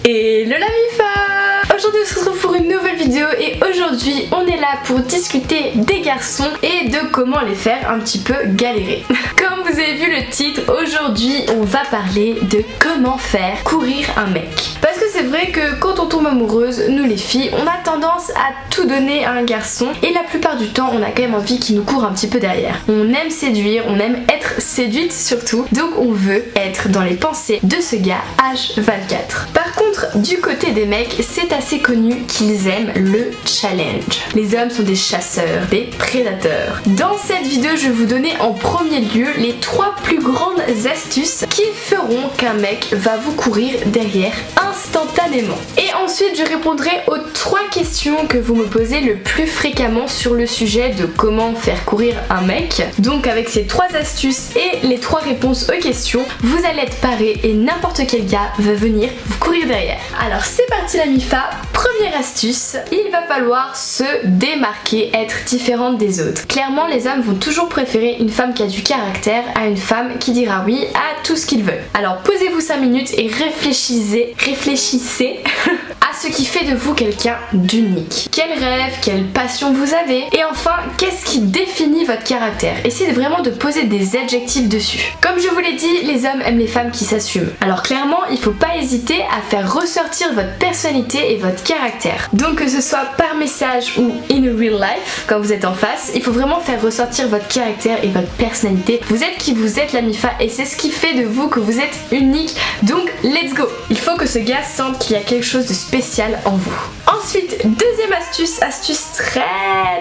Hello la MIFA! Aujourd'hui on se retrouve pour une nouvelle vidéo et aujourd'hui on est là pour discuter des garçons et de comment les faire un petit peu galérer. Comme vous avez vu le titre, aujourd'hui on va parler de comment faire courir un mec. Parce que c'est vrai que quand on tombe amoureuse, nous les filles, on a tendance à tout donner à un garçon et la plupart du temps on a quand même envie qu'il nous court un petit peu derrière. On aime séduire, on aime être séduite surtout, donc on veut être dans les pensées de ce gars H24. Par contre, du côté des mecs, c'est assez connu qu'ils aiment le challenge. Les hommes sont des chasseurs, des prédateurs. Dans cette vidéo, je vais vous donner en premier lieu les 3 plus grandes astuces qui feront qu'un mec va vous courir derrière instantanément. Et ensuite, je répondrai aux 3 questions que vous me posez le plus fréquemment sur le sujet de comment faire courir un mec. Donc avec ces 3 astuces et les 3 réponses aux questions, vous allez être paré et n'importe quel gars va venir vous courir derrière. Alors c'est parti la MIFA. Première astuce, il va falloir se démarquer, être différente des autres. Clairement, les hommes vont toujours préférer une femme qui a du caractère à une femme qui dira oui à tout ce qu'ils veulent. Alors posez-vous 5 minutes et réfléchissez à ce qui fait de vous quelqu'un d'unique. Quel rêve, quelle passion vous avez et enfin, qu'est-ce qui définit votre caractère? Essayez vraiment de poser des adjectifs dessus. Comme je vous l'ai dit, les hommes aiment les femmes qui s'assument. Alors clairement, il faut pas hésiter à faire ressortir votre personnalité et votre caractère. Donc que ce soit par message ou in real life, quand vous êtes en face, il faut vraiment faire ressortir votre caractère et votre personnalité. Vous êtes qui vous êtes la MIFA et c'est ce qui fait de vous que vous êtes unique. Donc let's go! Il faut que ce gars sente qu'il y a quelque chose de spécial en vous. Ensuite, deuxième astuce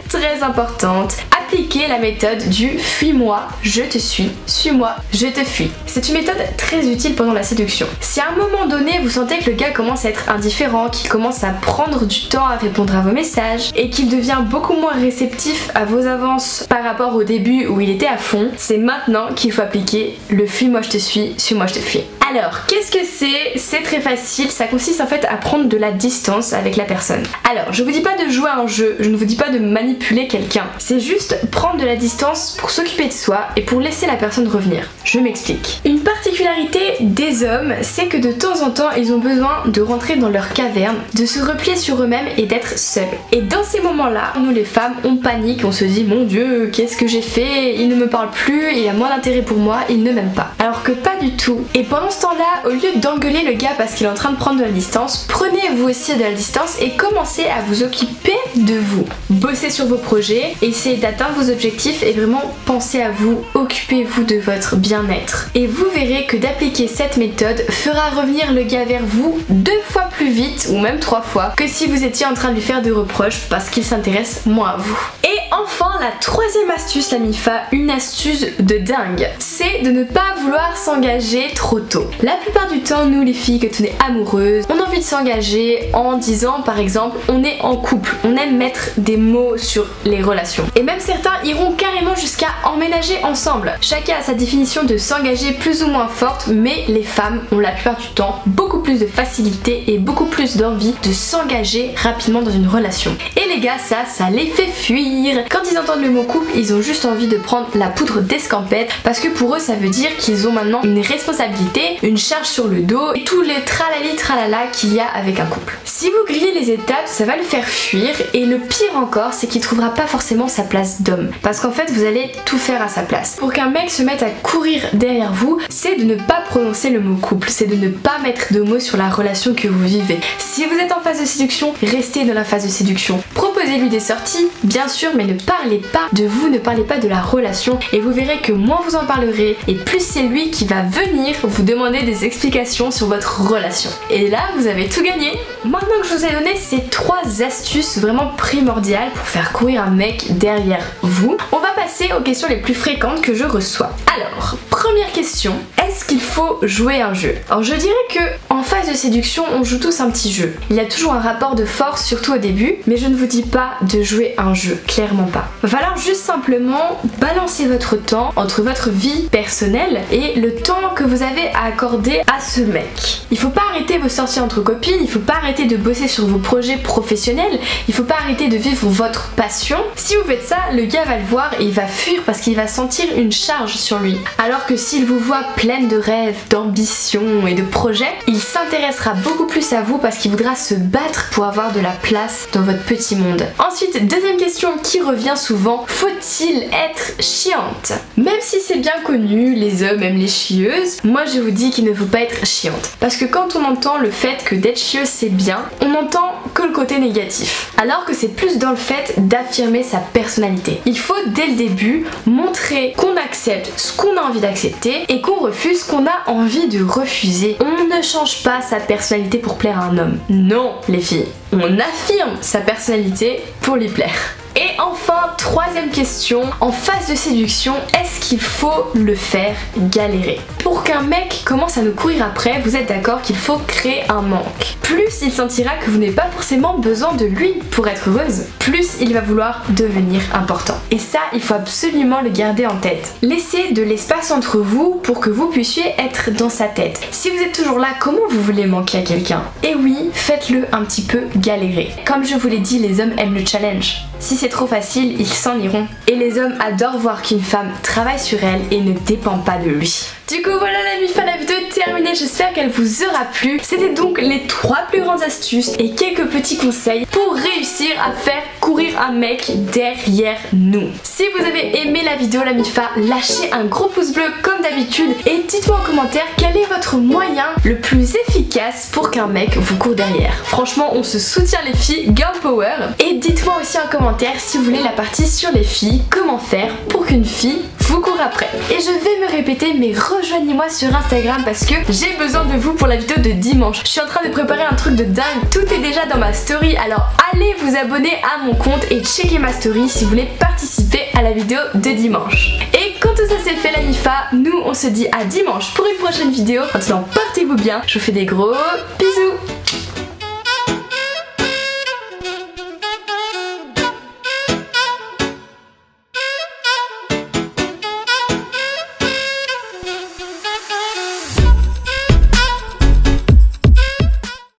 très importante, appliquez la méthode du fuis-moi, je te suis, suis-moi, je te fuis. C'est une méthode très utile pendant la séduction. Si à un moment donné vous sentez que le gars commence à être indifférent, qu'il commence à prendre du temps à répondre à vos messages et qu'il devient beaucoup moins réceptif à vos avances par rapport au début où il était à fond, c'est maintenant qu'il faut appliquer le fuis-moi je te suis, suis-moi je te fuis. Alors, qu'est-ce que c'est? C'est très facile, ça consiste en fait à prendre de la distance avec la personne. Alors, je vous dis pas de jouer à un jeu, je ne vous dis pas de manipuler quelqu'un. C'est juste prendre de la distance pour s'occuper de soi et pour laisser la personne revenir. Je m'explique. Une particularité des hommes, c'est que de temps en temps, ils ont besoin de rentrer dans leur caverne, de se replier sur eux-mêmes et d'être seuls. Et dans ces moments-là, nous les femmes, on panique, on se dit mon Dieu, qu'est-ce que j'ai fait? Il ne me parle plus, il a moins d'intérêt pour moi, il ne m'aime pas. Alors que pas du tout. Et pendant ce temps-là, au lieu d'engueuler le gars parce qu'il est en train de prendre de la distance, prenez vous aussi de la distance et commencez à vous occuper de vous. Bossez sur vos projets, essayez d'atteindre vos objectifs et vraiment pensez à vous, occupez-vous de votre bien-être. Et vous verrez que d'appliquer cette méthode fera revenir le gars vers vous 2 fois plus vite ou même 3 fois que si vous étiez en train de lui faire des reproches parce qu'il s'intéresse moins à vous. Et enfin, la 3e astuce la MIFA, une astuce de dingue, c'est de ne pas vouloir s'engager trop tôt. La plupart du temps, nous les filles, quand on est amoureuse, on a envie de s'engager en disant par exemple on est en couple, on aime mettre des mots sur les relations. Et même certains iront carrément jusqu'à emménager ensemble. Chacun a sa définition de s'engager plus ou moins forte, mais les femmes ont la plupart du temps beaucoup plus de facilité et beaucoup plus d'envie de s'engager rapidement dans une relation. Et les gars, ça les fait fuir. Quand ils entendent le mot couple, ils ont juste envie de prendre la poudre d'escampette parce que pour eux ça veut dire qu'ils ont maintenant une responsabilité, une charge sur le dos et tous les tralali tralala qu'il y a avec un couple. Si vous grillez les étapes, ça va le faire fuir et le pire encore, c'est qu'il trouvera pas forcément sa place d'homme parce qu'en fait vous allez tout faire à sa place. Pour qu'un mec se mette à courir derrière vous, c'est de ne pas prononcer le mot couple, c'est de ne pas mettre de mots sur la relation que vous vivez. Si vous êtes en phase de séduction, restez dans la phase de séduction. Proposez-lui des sorties, bien sûr, mais ne parlez pas de vous, ne parlez pas de la relation et vous verrez que moins vous en parlerez et plus c'est lui qui va venir vous demander des explications sur votre relation. Et là, vous avez tout gagné. Maintenant que je vous ai donné ces 3 astuces vraiment primordiales pour faire courir un mec derrière vous, on va passer aux questions les plus fréquentes que je reçois. Alors, première question, est-ce qu'il faut jouer un jeu? Alors je dirais que en phase de séduction, on joue tous un petit jeu. Il y a toujours un rapport de force, surtout au début, mais je ne vous dis pas de jouer un jeu, clairement pas. Va falloir juste simplement balancer votre temps entre votre vie personnelle et le temps que vous avez à accorder à ce mec. Il faut pas arrêter vos sorties entre copines, il faut pas arrêter de bosser sur vos projets professionnels, il faut pas arrêter de vivre votre passion. Si vous faites ça, le gars va le voir et il va fuir parce qu'il va sentir une charge sur lui. Alors que que s'il vous voit pleine de rêves, d'ambitions et de projets, il s'intéressera beaucoup plus à vous parce qu'il voudra se battre pour avoir de la place dans votre petit monde. Ensuite, deuxième question qui revient souvent, faut-il être chiante? Même si c'est bien connu, les hommes aiment les chieuses, moi je vous dis qu'il ne faut pas être chiante. Parce que quand on entend le fait que d'être chieuse c'est bien, on entend que le côté négatif. Alors que c'est plus dans le fait d'affirmer sa personnalité. Il faut dès le début montrer qu'on accepte ce qu'on a envie d'accepter et qu'on refuse ce qu'on a envie de refuser. On ne change pas sa personnalité pour plaire à un homme. Non les filles, on affirme sa personnalité pour lui plaire. Et enfin, troisième question, en phase de séduction, est-ce qu'il faut le faire galérer? Pour qu'un mec commence à nous courir après, vous êtes d'accord qu'il faut créer un manque. Plus il sentira que vous n'avez pas forcément besoin de lui pour être heureuse, plus il va vouloir devenir important. Et ça, il faut absolument le garder en tête. Laissez de l'espace entre vous pour que vous puissiez être dans sa tête. Si vous êtes toujours là, comment vous voulez manquer à quelqu'un? Et oui, faites-le un petit peu galérer. Comme je vous l'ai dit, les hommes aiment le challenge. Si c'est trop facile, ils s'en iront. Et les hommes adorent voir qu'une femme travaille sur elle et ne dépend pas de lui. Du coup voilà la mi-fin, la vidéo est terminée, j'espère qu'elle vous aura plu. C'était donc les 3 plus grandes astuces et quelques petits conseils pour réussir à faire courir un mec derrière nous. Si vous avez aimé la vidéo la mi-fin, lâchez un gros pouce bleu comme d'habitude et dites-moi en commentaire quel est votre moyen le plus efficace pour qu'un mec vous court derrière. Franchement on se soutient les filles, girl power. Et dites-moi aussi en commentaire si vous voulez la partie sur les filles, comment faire pour qu'une fille vous court après. Et je vais me répéter, mais rejoignez-moi sur Instagram parce que j'ai besoin de vous pour la vidéo de dimanche. Je suis en train de préparer un truc de dingue, tout est déjà dans ma story, alors allez vous abonner à mon compte et checker ma story si vous voulez participer à la vidéo de dimanche. Et quand tout ça c'est fait la mi-fa, nous on se dit à dimanche pour une prochaine vidéo. Maintenant portez-vous bien, je vous fais des gros bisous.